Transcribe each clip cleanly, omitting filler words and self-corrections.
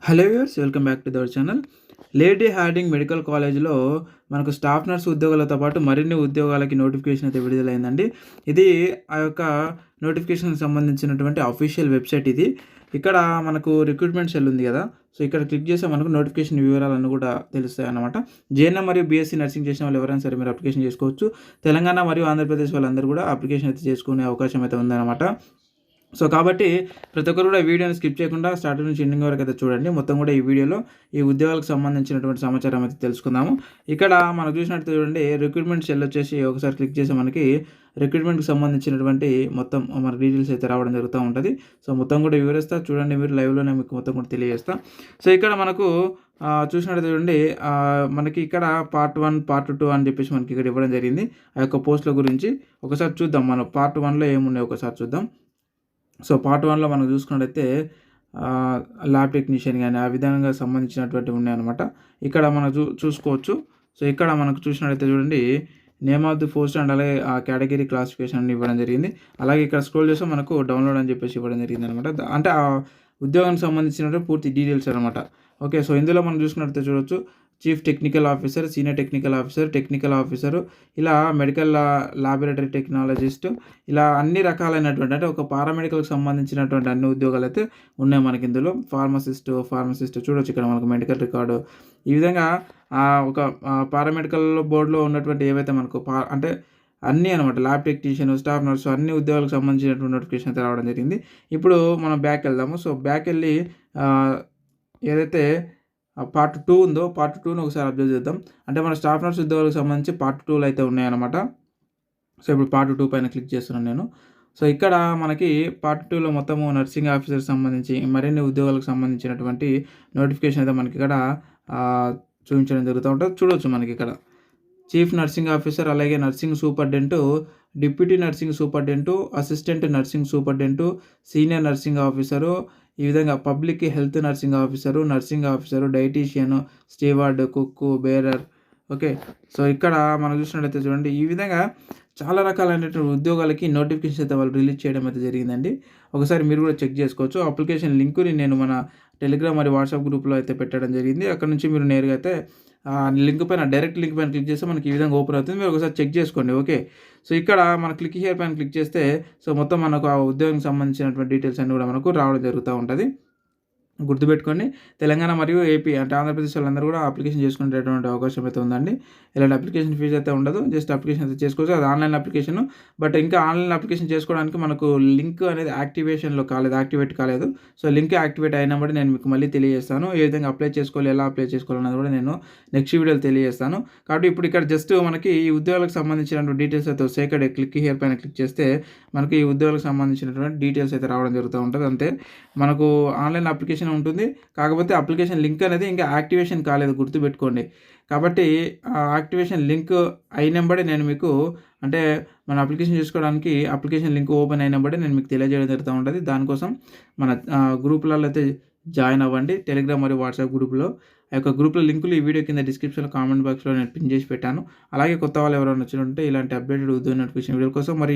Hello viewers, welcome back to our channel. Lady Hardinge medical కాలేజ్లో మనకు staff nurse ఉద్యోగాలతో పాటు మరిన్ని ఉద్యోగాలకి నోటిఫికేషన్ అయితే విడుదలైందండి. ఇది ఆ యొక్క నోటిఫికేషన్కి సంబంధించినటువంటి అఫీషియల్ వెబ్సైట్ ఇది. ఇక్కడ మనకు రిక్రూట్మెంట్ సెల్ ఉంది కదా, సో ఇక్కడ క్లిక్ చేస్తే మనకు నోటిఫికేషన్ వివరాలన్నీ కూడా తెలుస్తాయి అన్నమాట. జేఎన్ఎం మరియు బీఎస్సీ నర్సింగ్ చేసిన వాళ్ళు ఎవరైనా సరే మీరు అప్లికేషన్ చేసుకోవచ్చు. తెలంగాణ మరియు ఆంధ్రప్రదేశ్ వాళ్ళందరూ కూడా అప్లికేషన్ అయితే చేసుకునే అవకాశం అయితే ఉందన్నమాట. సో కాబట్టి ప్రతి ఒక్కరు కూడా వీడియోని స్కిప్ చేయకుండా స్టార్ట్ నుంచి ఎండింగ్ వరకు అయితే చూడండి. మొత్తం కూడా ఈ వీడియోలో ఈ ఉద్యోగాలకు సంబంధించినటువంటి సమాచారం అయితే తెలుసుకుందాము. ఇక్కడ మనం చూసినట్టు చూడండి, రిక్రూట్మెంట్ సెల్ వచ్చేసి ఒకసారి క్లిక్ చేసి మనకి రిక్రూట్మెంట్కి సంబంధించినటువంటి మొత్తం మన డీటెయిల్స్ అయితే రావడం జరుగుతూ ఉంటుంది. సో మొత్తం కూడా వివరిస్తా చూడండి, మీరు లైవ్లోనే మీకు మొత్తం కూడా తెలియజేస్తా. సో ఇక్కడ మనకు చూసినట్టు చూడండి, మనకి ఇక్కడ పార్ట్ 1 పార్ట్ 2 అని చెప్పేసి మనకి ఇక్కడ ఇవ్వడం జరిగింది. ఆ యొక్క పోస్టుల గురించి ఒకసారి చూద్దాం. మనం పార్ట్ 1లో ఏమున్నాయి ఒకసారి చూద్దాం. సో పార్ట్ 1లో మనం చూసుకున్నట్టయితే ల్యాబ్ టెక్నీషియన్ కానీ ఆ విధంగా సంబంధించినటువంటి ఉన్నాయన్నమాట. ఇక్కడ మనం చూసుకోవచ్చు. సో ఇక్కడ మనకు చూసినట్టయితే చూడండి, name of the post and అలాగే ఆ కేటగిరీ క్లాసిఫికేషన్ అని ఇవ్వడం జరిగింది. అలాగే ఇక్కడ స్క్రోల్ చేస్తే మనకు డౌన్లోడ్ అని చెప్పేసి ఇవ్వడం జరిగింది అనమాట. అంటే ఆ ఉద్యోగానికి సంబంధించినటువంటి పూర్తి డీటెయిల్స్ అనమాట. ఓకే, సో ఇందులో మనం చూసుకున్నట్టయితే చూడొచ్చు, chief technical officer, senior technical officer, technical officer, ఇలా మెడికల్ ల్యాబొరేటరీ టెక్నాలజిస్ట్, ఇలా అన్ని రకాలైనటువంటి అంటే ఒక పారామెడికల్కి సంబంధించినటువంటి అన్ని ఉద్యోగాలు అయితే ఉన్నాయి మనకి ఇందులో. ఫార్మసిస్ట్ చూడొచ్చు ఇక్కడ మనకు మెడికల్ రికార్డు. ఈ విధంగా ఒక పారామెడికల్ బోర్డులో ఉన్నటువంటి ఏవైతే మనకు అంటే అన్నీ అనమాట, ల్యాబ్ టెక్నీషియన్, స్టాఫ్ నర్సు, అన్ని ఉద్యోగాలకు సంబంధించినటువంటి నోటిఫికేషన్ అయితే రావడం జరిగింది. ఇప్పుడు మనం బ్యాక్ వెళ్దాము. సో బ్యాక్ వెళ్ళి ఏదైతే పార్ట్ 2 ఉందో పార్ట్ 2ను ఒకసారి అబ్జర్వ్ చేద్దాం. అంటే మన స్టాఫ్ నర్స్ ఉద్యోగాలకు సంబంధించి పార్ట్ 2లో అయితే ఉన్నాయన్నమాట. సో ఇప్పుడు పార్ట్ 2 పైన క్లిక్ చేస్తున్నాను నేను. సో ఇక్కడ మనకి పార్ట్ 2లో మొత్తము నర్సింగ్ ఆఫీసర్కి సంబంధించి మరిన్ని ఉద్యోగాలకు సంబంధించినటువంటి నోటిఫికేషన్ అయితే మనకి ఇక్కడ చూపించడం జరుగుతూ ఉంటుంది. చూడవచ్చు మనకి ఇక్కడ చీఫ్ నర్సింగ్ ఆఫీసర్, అలాగే nursing superintendent, deputy nursing superintendent, assistant nursing superintendent, senior nursing officer, ఈ విధంగా public health nursing officer, dietitian, steward, cook, bearer. Okay, so ఇక్కడ మనం చూసినట్లయితే చూడండి, ఈ విధంగా చాలా రకాలైనటువంటి ఉద్యోగాలకి నోటిఫికేషన్ అయితే వాళ్ళు రిలీజ్ చేయడం అయితే జరిగిందండి. ఒకసారి మీరు కూడా చెక్ చేసుకోవచ్చు. అప్లికేషన్ లింకుని నేను మన టెలిగ్రామ్ మరియు వాట్సాప్ గ్రూప్లో అయితే పెట్టడం జరిగింది. అక్కడ నుంచి మీరు నేరుగా అయితే డైరెక్ట్ లింక్ పైన క్లిక్ చేస్తే మనకి ఈ విధంగా ఓపెన్ అవుతుంది. మీరు ఒకసారి చెక్ చేసుకోండి. ఓకే, సో ఇక్కడ మన క్లిక్ హియర్ పైన క్లిక్ చేస్తే సో మొత్తం మనకు ఆ ఉద్యోగానికి సంబంధించినటువంటి డీటెయిల్స్ అన్నీ కూడా మనకు రావడం జరుగుతూ ఉంటుంది. గుర్తుపెట్టుకోండి, తెలంగాణ మరియు ఏపీ అంటే ఆంధ్రప్రదేశ్ వాళ్ళందరూ కూడా అప్లికేషన్ చేసుకునేటటువంటి అవకాశం అయితే ఉందండి. ఇలాంటి అప్లికేషన్ ఫీజు అయితే ఉండదు, జస్ట్ అప్లికేషన్ అయితే చేసుకోవచ్చు. అది ఆన్లైన్ అప్లికేషన్. బట్ ఇంకా ఆన్లైన్ అప్లికేషన్ చేసుకోవడానికి మనకు లింక్ అనేది యాక్టివేట్ కాలేదు. సో లింక్ యాక్టివేట్ అయినప్పుడు నేను మీకు మళ్ళీ తెలియజేస్తాను. ఏ విధంగా అప్లై చేసుకోవాలి, ఎలా అప్లై చేసుకోవాలన్నది కూడా నేను నెక్స్ట్ వీడియోలో తెలియజేస్తాను. కాబట్టి ఇప్పుడు ఇక్కడ జస్ట్ మనకి ఈ ఉద్యోగాలకు సంబంధించినటువంటి డీటెయిల్స్ అయితే వస్తాయి. ఇక్కడ క్లిక్ హియర్ పైన క్లిక్ చేస్తే మనకి ఈ ఉద్యోగాలకు సంబంధించినటువంటి డీటెయిల్స్ అయితే రావడం జరుగుతూ ఉంటుంది. అంతే, మనకు ఆన్లైన్ అప్లికేషన్ ఉంటుంది, కాకపోతే అప్లికేషన్ లింక్ అనేది ఇంకా యాక్టివేషన్ కాలేదు, గుర్తుపెట్టుకోండి. కాబట్టి యాక్టివేషన్ లింక్ అయినబడే నేను మీకు అంటే మన అప్లికేషన్ చేసుకోవడానికి అప్లికేషన్ లింక్ ఓపెన్ అయినబడే నేను మీకు తెలియజేయడం జరుగుతూ ఉంటుంది. దానికోసం మన గ్రూపులలో అయితే జాయిన్ అవ్వండి, టెలిగ్రామ్ మరియు వాట్సాప్ గ్రూప్లో. ఆ యొక్క గ్రూప్లో లింకులు ఈ వీడియో కింద డిస్క్రిప్షన్లో కామెంట్ బాక్స్లో నేను పిన్ చేసి పెట్టాను. అలాగే కొత్త వాళ్ళు ఎవరైనా వచ్చినట్టుంటే ఇలాంటి అప్డేటెడ్ ఉద్యోగ నోటిఫికేషన్ వీడియో కోసం మరి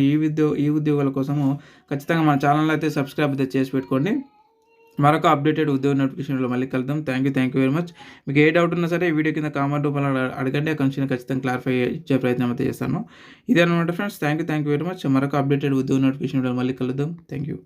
ఈ ఉద్యోగాల కోసము ఖచ్చితంగా మన ఛానల్ అయితే సబ్స్క్రైబ్ అయితే చేసి పెట్టుకోండి. మరొక అప్డేటెడ్ ఉద్యోగ నోటిఫికేషన్లో మళ్ళీ కలుద్దాం. Thank you very much. మీకు ఏ డౌట్ ఉన్నా సరే ఈ వీడియో కింద కామెంట్ రూపంలో అడగండి, అక్కడ నుంచి ఖచ్చితంగా క్లారిఫై ఇచ్చే ప్రయత్నం అయితే చేస్తాను. ఇదే అనమాట friends. Thank you very much. మరొక అప్డేటెడ్ ఉద్యోగ నోటిఫికేషన్ మళ్ళీ కలుద్దాం. Thank you.